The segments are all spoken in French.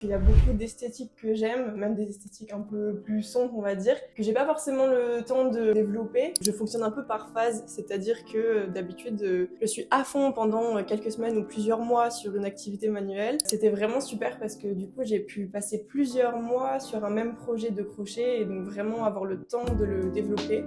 Il y a beaucoup d'esthétiques que j'aime, même des esthétiques un peu plus sombres, on va dire, que j'ai pas forcément le temps de développer. Je fonctionne un peu par phase, c'est-à-dire que d'habitude, je suis à fond pendant quelques semaines ou plusieurs mois sur une activité manuelle. C'était vraiment super parce que du coup, j'ai pu passer plusieurs mois sur un même projet de crochet et donc vraiment avoir le temps de le développer.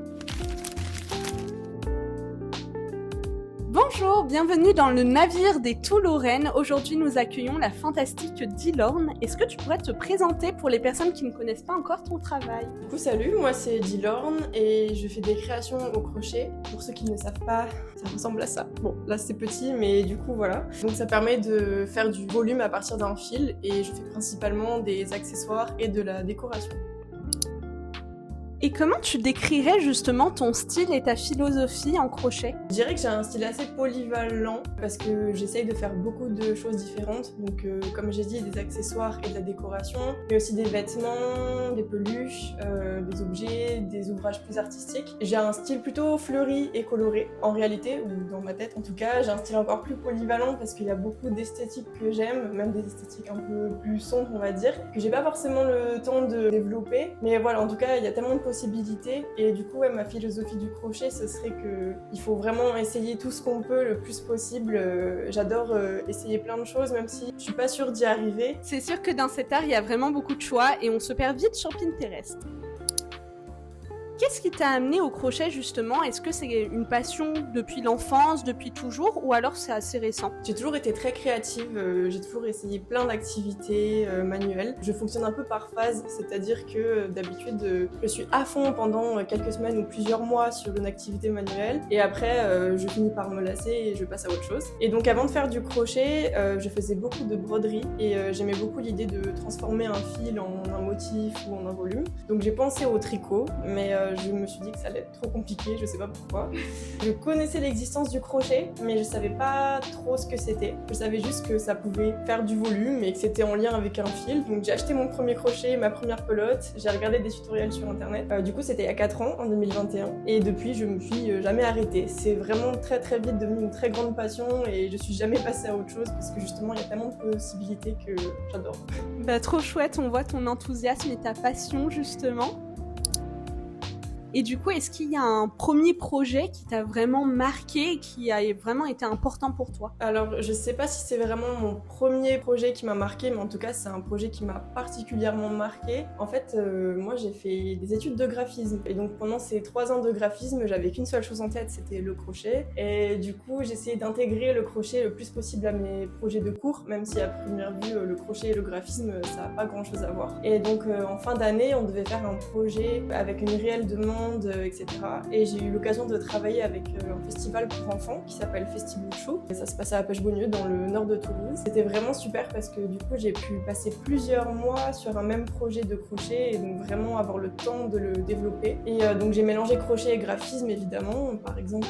Bonjour, bienvenue dans le navire des Toulourennes. Aujourd'hui, nous accueillons la fantastique Dilorne. Est-ce que tu pourrais te présenter pour les personnes qui ne connaissent pas encore ton travail? Du coup, salut, moi c'est Dilorne et je fais des créations au crochet. Pour ceux qui ne savent pas, ça ressemble à ça. Bon, là c'est petit, mais du coup voilà. Donc ça permet de faire du volume à partir d'un fil et je fais principalement des accessoires et de la décoration. Et comment tu décrirais justement ton style et ta philosophie en crochet? Je dirais que j'ai un style assez polyvalent parce que j'essaye de faire beaucoup de choses différentes. Donc comme j'ai dit, des accessoires et de la décoration, mais aussi des vêtements, des peluches, des objets, des ouvrages plus artistiques. J'ai un style plutôt fleuri et coloré en réalité, ou dans ma tête en tout cas. J'ai un style encore plus polyvalent parce qu'il y a beaucoup d'esthétiques que j'aime, même des esthétiques un peu plus sombres on va dire, que j'ai pas forcément le temps de développer. Mais voilà, en tout cas, il y a tellement de possibilités et du coup ma philosophie du crochet ce serait que il faut vraiment essayer tout ce qu'on peut le plus possible. J'adore essayer plein de choses même si je suis pas sûre d'y arriver. C'est sûr que dans cet art, il y a vraiment beaucoup de choix et on se perd vite sur Pinterest. Qu'est-ce qui t'a amené au crochet justement? Est-ce que c'est une passion depuis l'enfance, depuis toujours, ou alors c'est assez récent? J'ai toujours été très créative, j'ai toujours essayé plein d'activités manuelles. Je fonctionne un peu par phase, c'est-à-dire que d'habitude je suis à fond pendant quelques semaines ou plusieurs mois sur une activité manuelle et après je finis par me lasser et je passe à autre chose. Et donc avant de faire du crochet, je faisais beaucoup de broderie et j'aimais beaucoup l'idée de transformer un fil en un motif ou en un volume. Donc j'ai pensé au tricot, mais je me suis dit que ça allait être trop compliqué, je sais pas pourquoi. Je connaissais l'existence du crochet, mais je savais pas trop ce que c'était. Je savais juste que ça pouvait faire du volume et que c'était en lien avec un fil. Donc j'ai acheté mon premier crochet, ma première pelote, j'ai regardé des tutoriels sur internet. Du coup c'était il y a 4 ans, en 2021, et depuis je me suis jamais arrêtée. C'est vraiment très très vite devenu une très grande passion et je suis jamais passée à autre chose parce que justement il y a tellement de possibilités que j'adore. Bah, trop chouette, on voit ton enthousiasme et ta passion justement. Et du coup, est-ce qu'il y a un premier projet qui t'a vraiment marqué, qui a vraiment été important pour toi? Alors, je sais pas si c'est vraiment mon premier projet qui m'a marqué, mais en tout cas, c'est un projet qui m'a particulièrement marqué. En fait, moi, j'ai fait des études de graphisme. Et donc, pendant ces 3 ans de graphisme, j'avais qu'une seule chose en tête, c'était le crochet. Et du coup, j'essayais d'intégrer le crochet le plus possible à mes projets de cours, même si à première vue, le crochet et le graphisme, ça n'a pas grand-chose à voir. Et donc, en fin d'année, on devait faire un projet avec une réelle demande, etc. Et j'ai eu l'occasion de travailler avec un festival pour enfants qui s'appelle Festibouchou. Ça se passait à Pêche-Beaunieu dans le nord de Toulouse. C'était vraiment super parce que du coup j'ai pu passer plusieurs mois sur un même projet de crochet et donc vraiment avoir le temps de le développer. Et donc j'ai mélangé crochet et graphisme évidemment. Par exemple,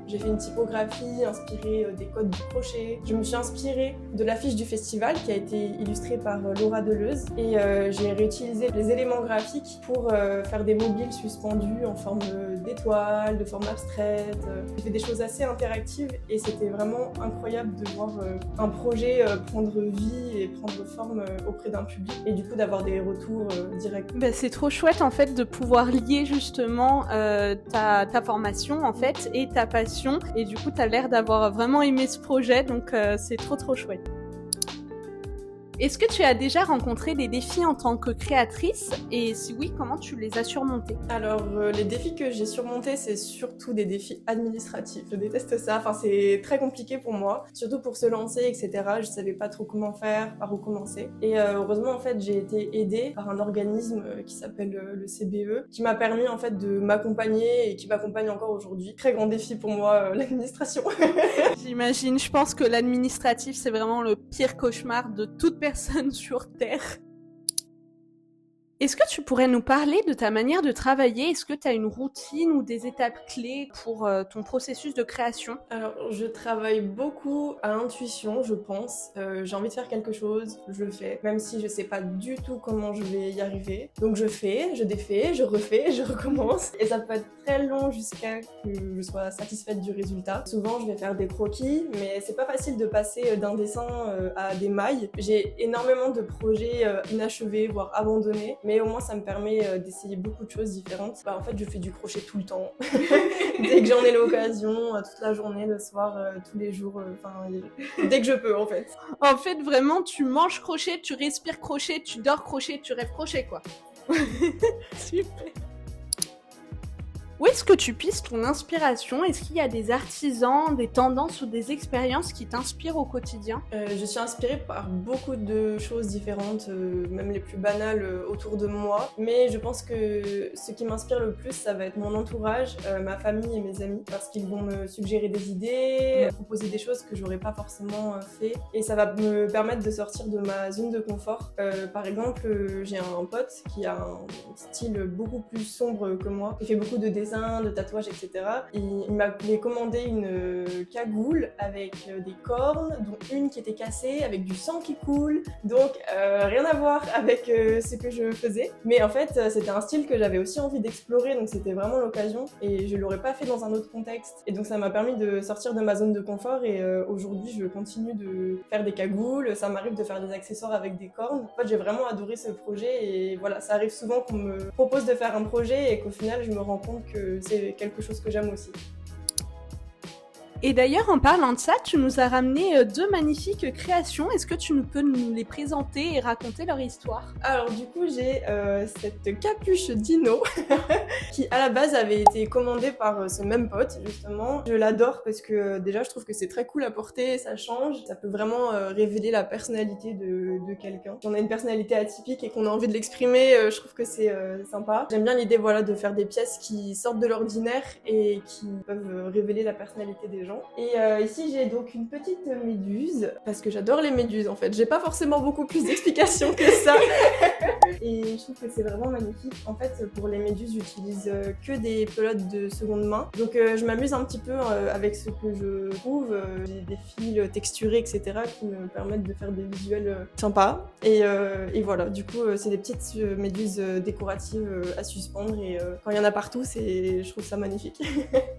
j'ai fait une typographie inspirée des codes du crochet. Je me suis inspirée de l'affiche du festival qui a été illustrée par Laura Deleuze et j'ai réutilisé les éléments graphiques pour faire des mobiles suspendus en forme d'étoiles, de forme abstraite. J'ai fait des choses assez interactives et c'était vraiment incroyable de voir un projet prendre vie et prendre forme auprès d'un public et du coup d'avoir des retours directs. Bah, c'est trop chouette en fait de pouvoir lier justement ta formation en fait et ta passion, et du coup t'as l'air d'avoir vraiment aimé ce projet, donc c'est trop chouette. Est-ce que tu as déjà rencontré des défis en tant que créatrice? Et si oui, comment tu les as surmontés? Alors, les défis que j'ai surmontés, c'est surtout des défis administratifs. Je déteste ça, enfin c'est très compliqué pour moi, surtout pour se lancer, etc. Je savais pas trop comment faire, par où commencer. Et heureusement, en fait, j'ai été aidée par un organisme qui s'appelle le CBE, qui m'a permis en fait de m'accompagner et qui m'accompagne encore aujourd'hui. Très grand défi pour moi, l'administration. J'imagine, je pense que l'administratif, c'est vraiment le pire cauchemar de toute personne sur Terre. Est-ce que tu pourrais nous parler de ta manière de travailler? Est-ce que tu as une routine ou des étapes clés pour ton processus de création? Alors, je travaille beaucoup à l'intuition, je pense. J'ai envie de faire quelque chose, je le fais, même si je sais pas du tout comment je vais y arriver. Donc je fais, je défais, je refais, je recommence. Et ça peut être très long jusqu'à que je sois satisfaite du résultat. Souvent, je vais faire des croquis, mais c'est pas facile de passer d'un dessin à des mailles. J'ai énormément de projets inachevés, voire abandonnés, mais au moins ça me permet d'essayer beaucoup de choses différentes. En fait, je fais du crochet tout le temps. Dès que j'en ai l'occasion, toute la journée, le soir, tous les jours, dès que je peux en fait. En fait, vraiment, tu manges crochet, tu respires crochet, tu dors crochet, tu rêves crochet, quoi. Super. Où est-ce que tu pisses ton inspiration? Est-ce qu'il y a des artisans, des tendances ou des expériences qui t'inspirent au quotidien? Je suis inspirée par beaucoup de choses différentes, même les plus banales autour de moi. Mais je pense que ce qui m'inspire le plus, ça va être mon entourage, ma famille et mes amis. Parce qu'ils vont me suggérer des idées, me proposer des choses que j'aurais pas forcément fait. Et ça va me permettre de sortir de ma zone de confort. Par exemple, j'ai un pote qui a un style beaucoup plus sombre que moi. Il fait beaucoup de dessins, de tatouages, etc. Il m'avait commandé une cagoule avec des cornes, dont une qui était cassée, avec du sang qui coule. Donc rien à voir avec ce que je faisais. Mais en fait, c'était un style que j'avais aussi envie d'explorer, donc c'était vraiment l'occasion. Et je l'aurais pas fait dans un autre contexte. Et donc ça m'a permis de sortir de ma zone de confort. Et aujourd'hui, je continue de faire des cagoules. Ça m'arrive de faire des accessoires avec des cornes. En fait, j'ai vraiment adoré ce projet. Et voilà, ça arrive souvent qu'on me propose de faire un projet et qu'au final, je me rends compte que c'est quelque chose que j'aime aussi. Et d'ailleurs, en parlant de ça, tu nous as ramené 2 magnifiques créations. Est-ce que tu peux nous les présenter et raconter leur histoire? Alors du coup, j'ai cette capuche dino qui à la base avait été commandée par ce même pote justement. Je l'adore parce que déjà je trouve que c'est très cool à porter, ça change, ça peut vraiment révéler la personnalité de quelqu'un. Si on a une personnalité atypique et qu'on a envie de l'exprimer, je trouve que c'est sympa. J'aime bien l'idée voilà, de faire des pièces qui sortent de l'ordinaire et qui peuvent révéler la personnalité des gens. Et ici j'ai donc une petite méduse, parce que j'adore les méduses en fait. J'ai pas forcément beaucoup plus d'explications que ça. Et je trouve que c'est vraiment magnifique. En fait, pour les méduses, j'utilise que des pelotes de seconde main. Donc je m'amuse un petit peu avec ce que je trouve. J'ai des fils texturés, etc. qui me permettent de faire des visuels sympas. Et voilà, du coup, c'est des petites méduses décoratives à suspendre. Et quand il y en a partout, je trouve ça magnifique.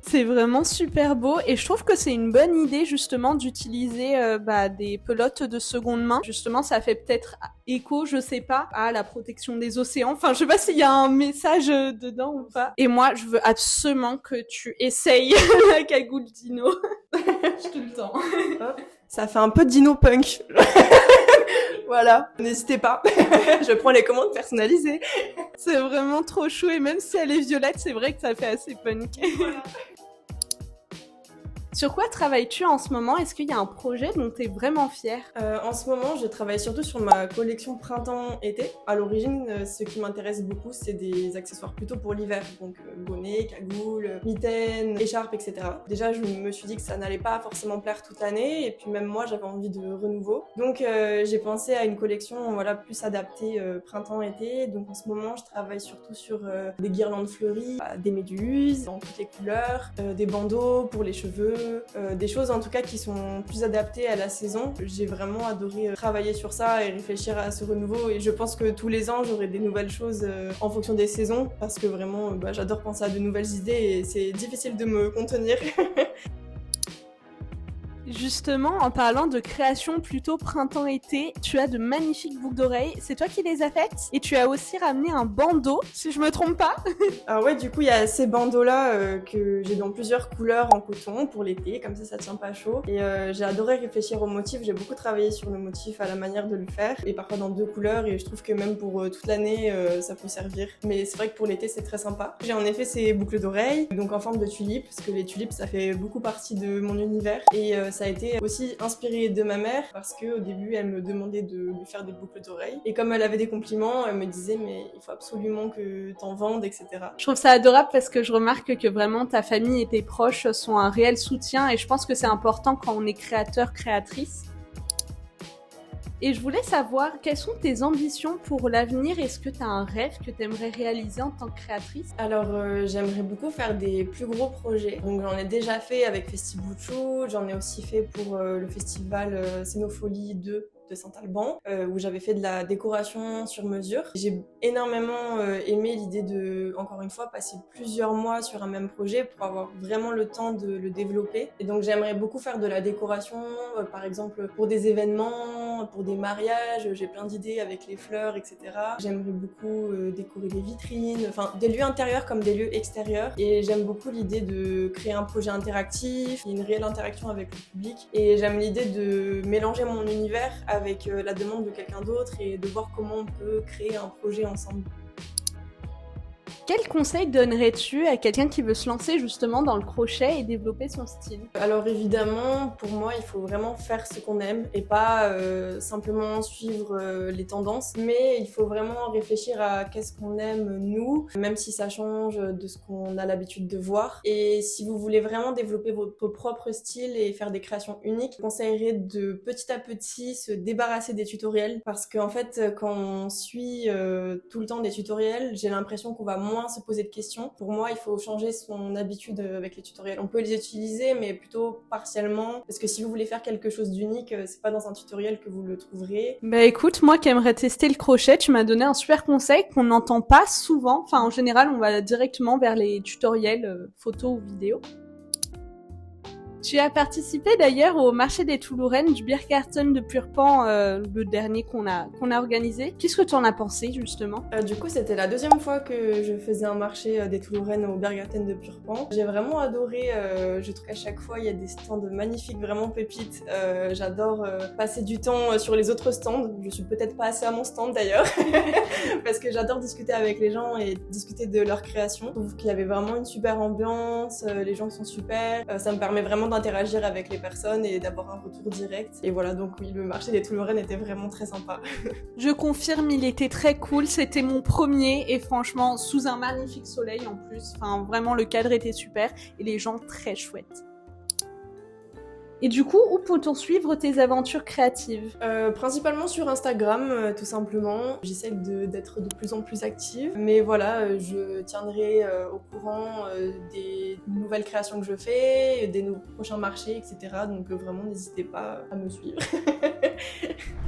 C'est vraiment super beau et je trouve que c'est une bonne idée justement d'utiliser des pelotes de seconde main. Justement, ça fait peut-être écho, je sais pas, à la protection des océans. Enfin, je sais pas s'il y a un message dedans ou pas. Et moi, je veux absolument que tu essayes la cagoule dino. Je te le tends. Ça fait un peu dino punk. Voilà, n'hésitez pas. Je prends les commandes personnalisées. C'est vraiment trop chou et même si elle est violette, c'est vrai que ça fait assez punk. Voilà. Sur quoi travailles-tu en ce moment? Est-ce qu'il y a un projet dont tu es vraiment fière? En ce moment, je travaille surtout sur ma collection printemps-été. À l'origine, ce qui m'intéresse beaucoup, c'est des accessoires plutôt pour l'hiver. Donc bonnet, cagoule, mitaine, écharpe, etc. Déjà, je me suis dit que ça n'allait pas forcément plaire toute l'année. Et puis même moi, j'avais envie de renouveau. Donc j'ai pensé à une collection plus adaptée printemps-été. Donc en ce moment, je travaille surtout sur des guirlandes fleuries, des méduses dans toutes les couleurs, des bandeaux pour les cheveux, des choses en tout cas qui sont plus adaptées à la saison. J'ai vraiment adoré travailler sur ça et réfléchir à ce renouveau et je pense que tous les ans j'aurai des nouvelles choses en fonction des saisons parce que vraiment j'adore penser à de nouvelles idées et c'est difficile de me contenir. Justement, en parlant de création plutôt printemps-été, tu as de magnifiques boucles d'oreilles. C'est toi qui les as faites? Et tu as aussi ramené un bandeau, si je me trompe pas. Alors ouais, du coup, il y a ces bandeaux-là que j'ai dans plusieurs couleurs en coton pour l'été, comme ça tient pas chaud. Et j'ai adoré réfléchir au motif. J'ai beaucoup travaillé sur le motif, à la manière de le faire. Et parfois dans 2 couleurs. Et je trouve que même pour toute l'année, ça peut servir. Mais c'est vrai que pour l'été, c'est très sympa. J'ai en effet ces boucles d'oreilles, donc en forme de tulipes, parce que les tulipes, ça fait beaucoup partie de mon univers. Et ça a été aussi inspiré de ma mère parce qu'au début elle me demandait de lui faire des boucles d'oreilles et comme elle avait des compliments elle me disait mais il faut absolument que t'en vendes, etc. Je trouve ça adorable parce que je remarque que vraiment ta famille et tes proches sont un réel soutien et je pense que c'est important quand on est créateur, créatrice. Et je voulais savoir, quelles sont tes ambitions pour l'avenir? Est-ce que tu as un rêve que tu aimerais réaliser en tant que créatrice? Alors, j'aimerais beaucoup faire des plus gros projets. Donc, j'en ai déjà fait avec Festibuccio, j'en ai aussi fait pour le festival Scénopholie 2 de Saint-Alban, où j'avais fait de la décoration sur mesure. J'ai énormément aimé l'idée de, encore une fois, passer plusieurs mois sur un même projet pour avoir vraiment le temps de le développer. Et donc j'aimerais beaucoup faire de la décoration, par exemple pour des événements, pour des mariages, j'ai plein d'idées avec les fleurs, etc. J'aimerais beaucoup décorer des vitrines, enfin des lieux intérieurs comme des lieux extérieurs. Et j'aime beaucoup l'idée de créer un projet interactif, une réelle interaction avec le public. Et j'aime l'idée de mélanger mon univers avec la demande de quelqu'un d'autre et de voir comment on peut créer un projet ensemble. Quel conseil donnerais-tu à quelqu'un qui veut se lancer justement dans le crochet et développer son style? Alors évidemment, pour moi, il faut vraiment faire ce qu'on aime et pas simplement suivre les tendances, mais il faut vraiment réfléchir à qu'est-ce qu'on aime nous, même si ça change de ce qu'on a l'habitude de voir. Et si vous voulez vraiment développer votre propre style et faire des créations uniques, je conseillerais de petit à petit se débarrasser des tutoriels parce qu'en fait, quand on suit tout le temps des tutoriels, j'ai l'impression qu'on va moins se poser de questions. Pour moi, il faut changer son habitude avec les tutoriels. On peut les utiliser, mais plutôt partiellement, parce que si vous voulez faire quelque chose d'unique, c'est pas dans un tutoriel que vous le trouverez. Bah écoute, moi qui aimerais tester le crochet, tu m'as donné un super conseil qu'on n'entend pas souvent. Enfin, en général, on va directement vers les tutoriels photos ou vidéos. Tu as participé d'ailleurs au marché des Toulourennes du Biergarten de Purpan, le dernier qu'on a organisé. Qu'est-ce que tu en as pensé justement? Du coup, c'était la deuxième fois que je faisais un marché des Toulourennes au Biergarten de Purpan. J'ai vraiment adoré, je trouve qu'à chaque fois il y a des stands magnifiques, vraiment pépites. J'adore passer du temps sur les autres stands. Je suis peut-être pas assez à mon stand d'ailleurs, parce que j'adore discuter avec les gens et discuter de leur création. Je trouve qu'il y avait vraiment une super ambiance, les gens sont super, ça me permet vraiment d'interagir avec les personnes et d'avoir un retour direct. Et voilà, donc oui, le marché des Toulourennes était vraiment très sympa. Je confirme, il était très cool, c'était mon premier et franchement, sous un magnifique soleil en plus. Enfin, vraiment, le cadre était super et les gens très chouettes. Et du coup, où peut-on suivre tes aventures créatives? Principalement sur Instagram, tout simplement. J'essaie d'être de plus en plus active. Mais voilà, je tiendrai au courant des nouvelles créations que je fais, des prochains marchés, etc. Donc vraiment, n'hésitez pas à me suivre.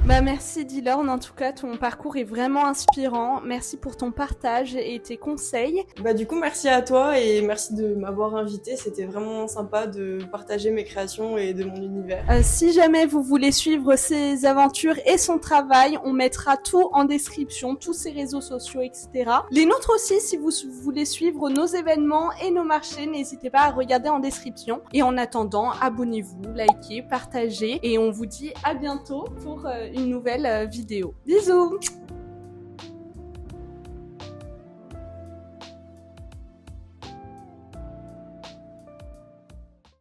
Bah merci Dylorne, en tout cas ton parcours est vraiment inspirant. Merci pour ton partage et tes conseils. Bah du coup merci à toi et merci de m'avoir invitée, c'était vraiment sympa de partager mes créations et de mon univers. Si jamais vous voulez suivre ses aventures et son travail, on mettra tout en description, tous ses réseaux sociaux, etc. Les nôtres aussi, si vous voulez suivre nos événements et nos marchés, n'hésitez pas à regarder en description. Et en attendant, abonnez-vous, likez, partagez et on vous dit à bientôt pour une nouvelle vidéo. Bisous!